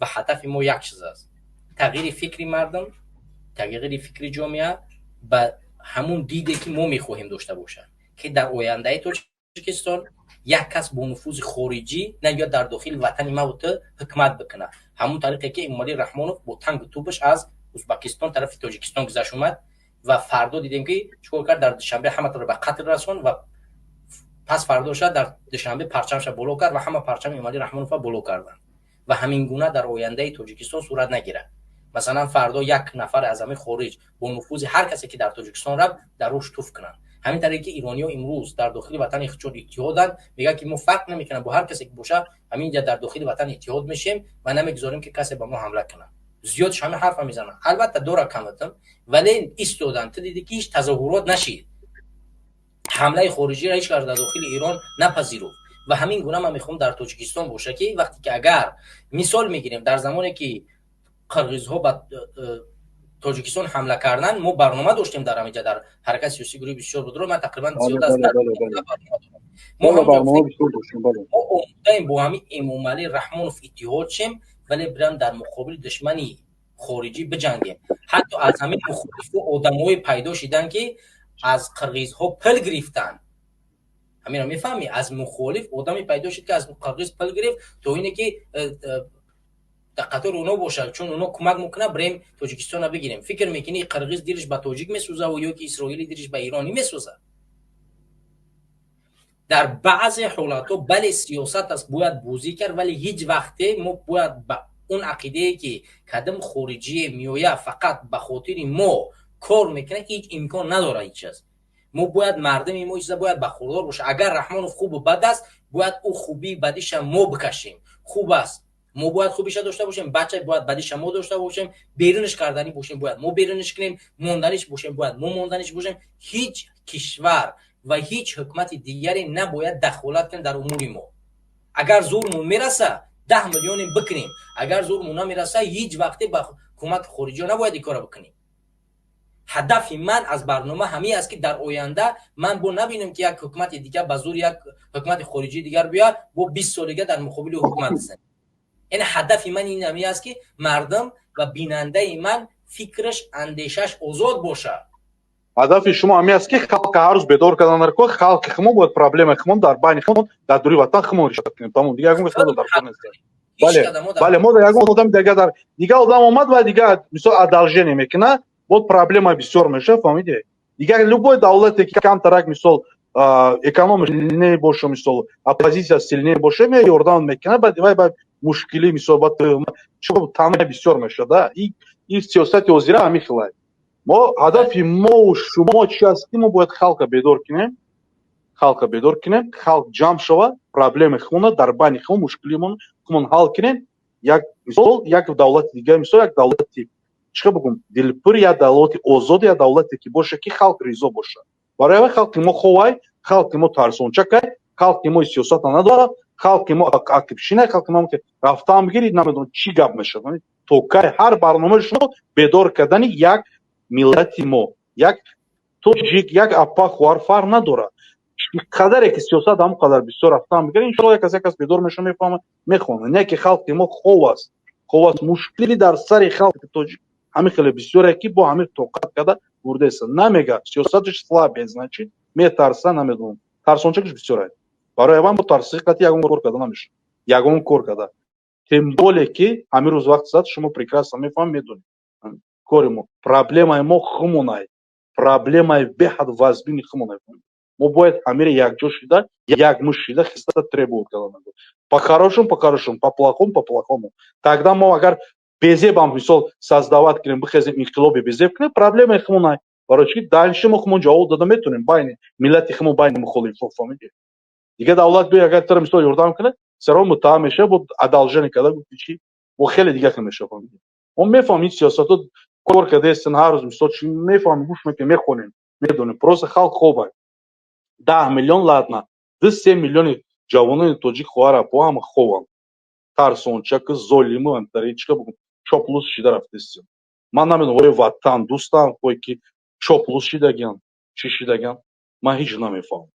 و هدف ما یک چیز است: تغییر فکری مردم، تغییر فکری جامعه به همون دیدی که ما میخواهیم داشته باشه که در آینده تاجیکستان یک کس با نفوذ خارجی نه یا در داخل وطن ما و حکومت بکنه. همون طریقی که امامعلی رحمانوف با تنگ توپش از ازبکستان طرف تاجیکستان گذشت اومد و فردا دیدیم که چیکار کرد، در دوشنبه همه رو به قتل رسوند و پس فردا شد در دوشنبه پرچمش بالا کرد و همه پرچم امامعلی رحمانوف بالا کردن و همین گونه در آینده تاجیکستان صورت نگیره. مثلا فردا یک نفر از همه خارج با نفوذ هر کسی که در تاجیکستان رفت در روش توف کنن. همین طریقی که ایرانی‌ها امروز در داخل وطن چون اتحادن، میگه که ما فرق نمیکنه با هر کسی که باشه، همینجا در داخل وطن اتحاد میشیم و نمیگذاریم که کسی به ما حمله کنه. زیادش همه حرف میزنن، البته دور کمتم، ولی ایستادن تا دیدی که هیچ تظاهرات نشید، حمله خارجی را هیچ کس در داخل ایران نپذیرفت. و همین گونه من میخوام در تاجیکستان باشه که وقتی که اگر مثال میگیریم در زمانی که قرغیزها به تاجیکستان حمله کردن، ما برنامه داشتیم در همینجا در حرکت سیاسی گروه 24 بود، من تقریبا زیاده از ما هم با همین امامعلی رحمانوف اتحاد شیم ولی بریم در مقابل دشمنی خارجی بجنگیم. حتی از همین مخالف آدمای پیدا شدن که از قرغیزها پل گرفتن، همین رو میفهمی، از مخالف آدمی پیدا شد که از قرغیز پل گرفت تا اینه که در قطار اونا باشه، چون اونا کمک میکنه بریم تاجیکستان رو بگیریم. فکر میکنی قرغیز دیرش به تاجیک میسوزه و یا که اسرائیلی دیرش به ایرانی میسوزه؟ در بعض حالات بله سیاست است باید بازی کرد، ولی هیچ وقته ما باید با اون عقیده که کدام خارجی میویه فقط به خاطر ما کار میکنه هیچ امکان نداره. هیچ چیز ما باید مردم ما چیزا باید بخوردار باشه. اگر رحمانوف خوب و بد است باید او خوبی بدیش ما بکشیم. خوب است ما باید خوبیش داشته باشیم، بچه باید بدیش ما داشته باشیم، بیرونش کردنی باشیم باید ما بیرونش کنیم، موندنش باشیم باید ما موندنش باشیم. هیچ کشور و هیچ حکومت دیگری نباید دخالت کنه در امور ما. اگر زورمون میرسه 10 میلیون بکنیم، اگر زورمون نمیرسه هیچ وقتی با حکومت خارجی نباید این کارو بکنیم. هدف من از برنامه همین است که در آینده من با نبینم که یک حکومت دیگه به زور یک حکومت خارجی دیگر بیاد با 20 سالگی در مقابل حکومت است. این هدف من این همین است که مردم و بیننده من فکرش اندیشش آزاد باشه. هدف شما همین است که خلق هر روز بیدار کردن در کار، خلق خمون بود پرابلم خمون در بین خمون در دوری وطن خمون ریشه کنیم. تمام دیگه اگه مثلا در کار نیست. بله ما در یک آدم دیگه در دیگه آدم اومد و دیگه مثلا ادالژه نمیکنه، بود پرابلم بسیار میشه. فهمیدی دیگه любой دولتی که کم ترک مثلا اکونومی سیلنی باشه، مثلا اپوزیسیا سیلنی باشه می یاردان میکنه، بعد مشکلی مثلا بعد چون تامه بسیار میشه. این سیاست وزیرا همین خلای ما هدف ما و شما چی هستیم؟ ما باید خلق بیدار کنیم، خلق جمع شود، پرابلم خونه در بین خون مشکلیمون خون حل کنیم. یک مثال یک دولت دیگه، مثلا یک دولتی چه بگم دلپر یا دولت آزاد یا دولتی که باشه که خلق رضا باشه. برای خلق ما خوای، خلق ما ترسونچکای، خلق ما سیاست نداره، خلق ما عقبشینه، خلق ما که رفتن بگیرید نمیدونم چی گپ میشه. تو که هر برنامه شما بیدار کردن یک ملت ما، یک توجیک، یک اپا خوار فر نداره. قدری که سیاست هم قدر بسیار رفتن میگه ان شاء الله یک کس بیدار میشه میفهمه میخونه نه که خلق ما خوب است مشکلی در سر خلق توجیک همین خیلی بسیاره که با همین توقعات کرده برده است. نمیگه سیاستش слабый значит میترسه، نمیدونم ترسونچکش بسیاره. برای من با ترسیقاتی یگون کار کرده نمیشه، یگون کار کرده тем более که همین روز وقت زد شما прекрасно میفهم میدونید کارمو проблема ما خمونای проблема بحد вазбин خمونای. ما باید همه یک شده یک муж شده خسته требует кадан. по-хорошему по-плохому. Тогда мы अगर безебам мисол создавать کنیم بخезیم انقلاب безеб کنیم проблема خمونای. برای چی дальше ما خمون جواب داده میتونیم بین ملت خمون بین مخالفان. فهمیدید دیگه دولت بیا اگر تر مثال یاردم کنه سرا متهم میشه بود ادالژن کده بود چی و خیلی دیگه میشه. فهمیدید ما میفهمیم سیاستو کار کرده است هر روز مثال چی میفهمیم گوش میخونیم میدونیم پروس خلق خوبه 10 میلیون لاتنا 2 میلیون جوانان توجیک خواره با هم خوان ترسونچک زولیم انتریچка بگم چوپلوس شده رفتیست. من نمیدونم وطن دوستان کوی که چوپلوس شدگان چی شدگان من هیچ نمیفهمم.